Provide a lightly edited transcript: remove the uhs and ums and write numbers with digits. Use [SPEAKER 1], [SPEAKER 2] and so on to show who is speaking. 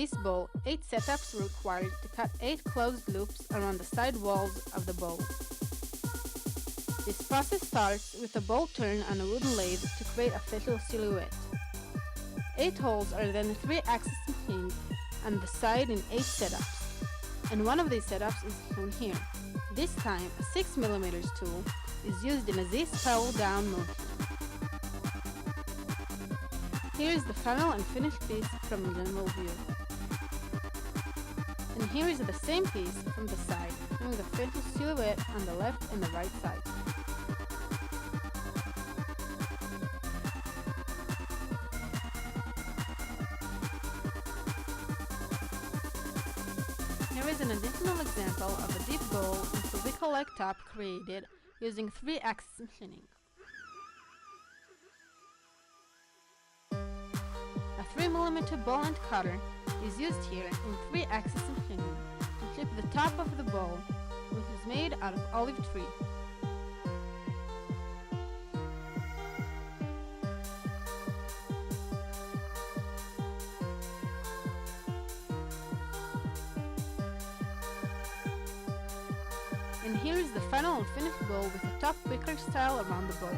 [SPEAKER 1] this bowl, 8 setups were required to cut 8 closed loops around the side walls of the bowl. This process starts with a bowl turn on a wooden lathe to create a facial silhouette. 8 holes are then 3-axis machined on the side in 8 setups, and one of these setups is shown here. This time, a 6mm tool is used in a Z-spiral down motion. Here is the final and finished piece from a general view. And here is the same piece from the side, showing the facial silhouette on the left and the right side. Here is an additional example of a deep bowl with a vehicle-like top created using 3-axis machining. A 3mm ball end cutter is used here in 3-axis machining to clip the top of the bowl, which is made out of olive tree. And here is the final and finished bowl with a top picker style around the bowl.